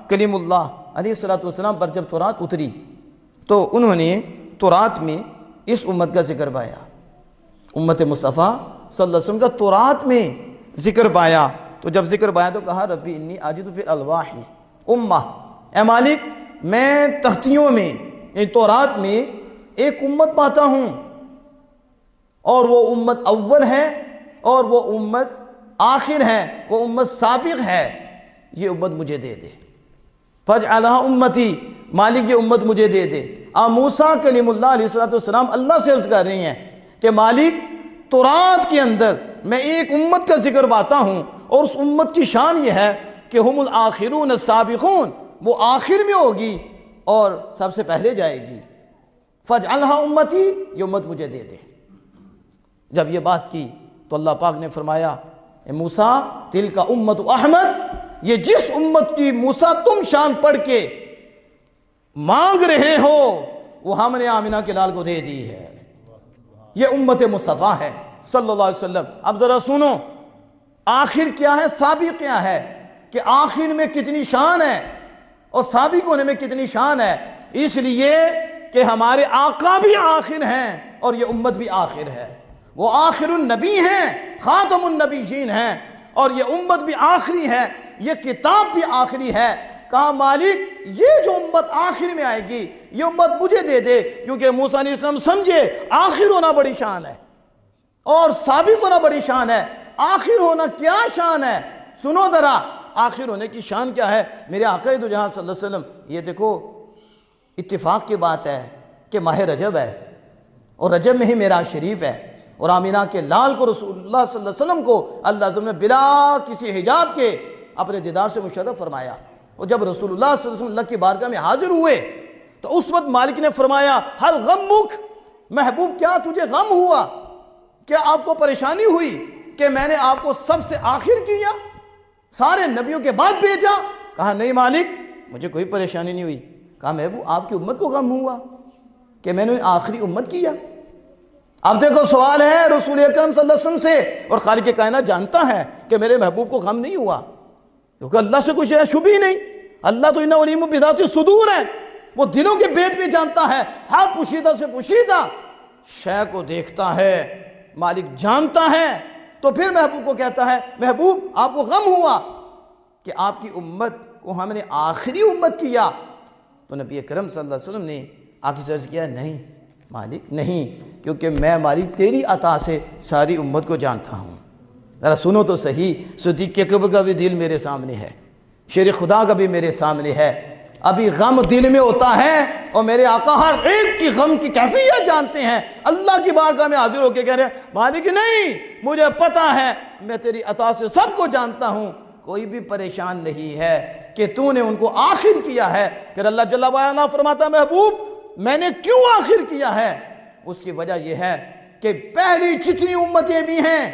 کلیم اللہ علیہ السلام پر جب تورات اتری تو انہوں نے تورات میں اس امت کا ذکر پایا، امت مصطفیٰ صلی اللہ علیہ وسلم کا تورات میں ذکر پایا۔ تو جب ذکر پایا تو کہا ربی انی اجد فی الالواح امہ، اے مالک میں تختیوں میں یعنی تورات میں ایک امت پاتا ہوں، اور وہ امت اول ہے اور وہ امت آخر ہے، وہ امت سابق ہے، یہ امت مجھے دے دے۔ فاجعلھا امتی، مالک یہ امت مجھے دے دے۔ موسیٰ کلیم اللہ علیہ السلام اللہ سے عرض کر رہی ہیں کہ مالک تورات کے اندر میں ایک امت کا ذکر پاتا ہوں، اور اس امت کی شان یہ ہے کہ ہم الآخرون السابقون، وہ آخر میں ہوگی اور سب سے پہلے جائے گی۔ فاجعلھا امتی، یہ امت مجھے دے دے۔ جب یہ بات کی تو اللہ پاک نے فرمایا اے موسیٰ تلک امت احمد، یہ جس امت کی موسیٰ تم شان پڑھ کے مانگ رہے ہو وہ ہم نے آمنہ کے لال کو دے دی ہے، یہ امت مصطفیٰ ہے صلی اللہ علیہ وسلم۔ اب ذرا سنو آخر کیا ہے، سابق کیا ہے، کہ آخر میں کتنی شان ہے اور سابق ہونے میں کتنی شان ہے، اس لیے کہ ہمارے آقا بھی آخر ہیں اور یہ امت بھی آخر ہے، وہ آخر النبی ہیں، خاتم النبیین ہیں، اور یہ امت بھی آخری ہے، یہ کتاب بھی آخری ہے۔ کہا مالک یہ جو امت آخر میں آئے گی یہ امت مجھے دے دے، کیونکہ موسیٰ علیہ السلام سمجھے آخر ہونا بڑی شان ہے اور سابق ہونا بڑی شان ہے۔ آخر ہونا کیا شان ہے، سنو ذرا آخر ہونے کی شان کیا ہے میرے آقا دو جہاں صلی اللہ علیہ وسلم۔ یہ دیکھو اتفاق کی بات ہے کہ ماہ رجب ہے اور رجب میں ہی معراج شریف ہے، اور آمینہ کے لال کو رسول اللہ صلی اللہ علیہ وسلم کو اللہ عز و جل نے بلا کسی حجاب کے اپنے دیدار سے مشرف فرمایا۔ اور جب رسول اللہ صلی اللہ علیہ وسلم اللہ کی بارگاہ میں حاضر ہوئے تو اس وقت مالک نے فرمایا حل غمک، محبوب کیا تجھے غم ہوا، کیا آپ کو پریشانی ہوئی کہ میں نے آپ کو سب سے آخر کیا، سارے نبیوں کے بعد بھیجا؟ کہا نہیں مالک مجھے کوئی پریشانی نہیں ہوئی۔ کہا محبوب آپ کی امت کو غم ہوا کہ میں نے آخری امت کیا؟ اب دیکھو سوال ہے رسول اکرم صلی اللہ علیہ وسلم سے، اور خالق کائنات جانتا ہے کہ میرے محبوب کو غم نہیں ہوا، کیونکہ اللہ سے کچھ شبہ ہی نہیں۔ اللہ تو انہ علیم بذات الصدور ہے، وہ دلوں کے بھید بھی جانتا ہے، ہر پوشیدہ سے پوشیدہ شے کو دیکھتا ہے، مالک جانتا ہے۔ تو پھر محبوب کو کہتا ہے محبوب آپ کو غم ہوا کہ آپ کی امت کو ہم نے آخری امت کیا؟ تو نبی اکرم صلی اللہ علیہ وسلم نے آخر سے عرض کیا نہیں مالک نہیں، کیونکہ میں مالک تیری عطا سے ساری امت کو جانتا ہوں۔ ذرا سنو تو صحیح، صدیق اکبر کا بھی دل میرے سامنے ہے، شیر خدا کا بھی میرے سامنے ہے، ابھی غم دل میں ہوتا ہے اور میرے آقا ہر ایک کی غم کی کیفیت جانتے ہیں۔ اللہ کی بارگاہ میں حاضر ہو کے کہہ رہے ہیں مالک نہیں مجھے پتہ ہے میں تیری عطا سے سب کو جانتا ہوں، کوئی بھی پریشان نہیں ہے کہ تو نے ان کو آخر کیا ہے۔ پھر اللہ جل وعلا فرماتا محبوب میں نے کیوں آخر کیا ہے؟ اس کی وجہ یہ ہے کہ پہلی جتنی امتیں بھی ہیں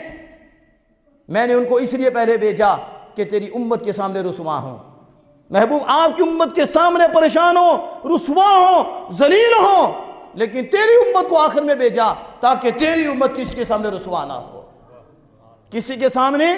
میں نے ان کو اس لیے پہلے بھیجا کہ تیری امت کے سامنے رسوا ہوں۔ محبوب آپ کی امت کے سامنے پریشان ہو، رسوا ہو، ذلیل ہو، لیکن تیری امت کو آخر میں بھیجا تاکہ تیری امت کسی کے سامنے رسوا نہ ہو، کسی کے سامنے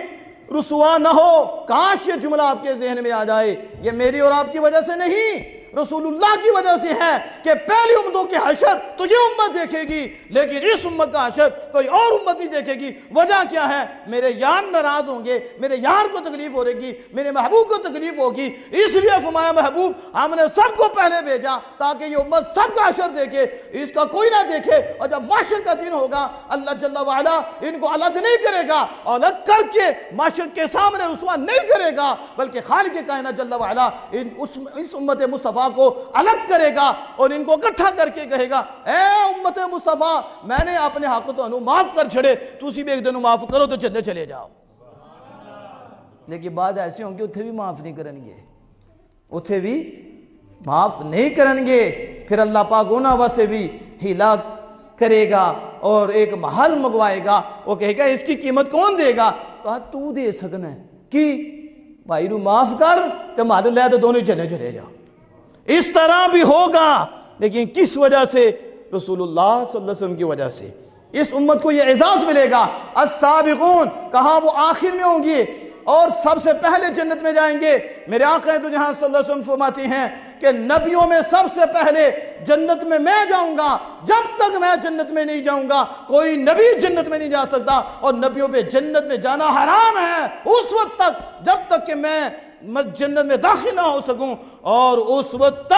رسوا نہ ہو۔ کاش یہ جملہ آپ کے ذہن میں آ جائے، یہ میری اور آپ کی وجہ سے نہیں، رسول اللہ کی وجہ سے ہے کہ پہلی امتوں کے حشر تو یہ امت دیکھے گی، لیکن اس امت کا حشر کوئی اور امت نہیں دیکھے گی۔ وجہ کیا ہے؟ میرے یار ناراض ہوں گے، میرے یار کو تکلیف ہو رہے گی، میرے محبوب کو تکلیف ہوگی، اس لیے فرمایا محبوب ہم نے سب کو پہلے بھیجا تاکہ یہ امت سب کا حشر دیکھے، اس کا کوئی نہ دیکھے، اور جب محشر کا دن ہوگا اللہ جل وعلا ان کو الگ نہیں کرے گا، الگ کر کے محشر کے سامنے رسوا نہیں کرے گا، بلکہ خالق کائنات جل وعلا اس امت مصطفیٰ کو الگ کرے گا اور ان کو اکٹھا کر کے کہے گا اے امت مصطفیٰ میں نے اپنے حق تو انہوں معاف کر چھڑے، تسی بھی ایک دن معاف کرو تو چلے جاؤ۔ لیکن بعد ایسے ہوں گے اتھے بھی معاف نہیں کریں گے، اتھے بھی معاف نہیں کریں گے، پھر اللہ پاک انہاں واسے بھی ہلاک کرے گا اور ایک محل منگوائے گا، وہ کہے گا اس کی قیمت کون دے گا؟ کہا تو دے سکنا ہے کہ بھائی نو معاف کر تو محل لے تو دونوں چلے جاؤ۔ اس طرح بھی ہوگا، لیکن کس وجہ سے؟ رسول اللہ صلی اللہ علیہ وسلم کی وجہ سے اس امت کو یہ اعزاز ملے گا۔ السابقون کہا وہ آخر میں ہوں گے، اور سب سے پہلے جنت میں جائیں گے۔ میرے آقا تو جہاں صلی اللہ علیہ وسلم فرماتے ہیں کہ نبیوں میں سب سے پہلے جنت میں جاؤں گا، جب تک میں جنت میں نہیں جاؤں گا کوئی نبی جنت میں نہیں جا سکتا، اور نبیوں پہ جنت میں جانا حرام ہے اس وقت تک جب تک کہ میں جنت میں داخل نہ ہو سکوں، اور اس وقت تک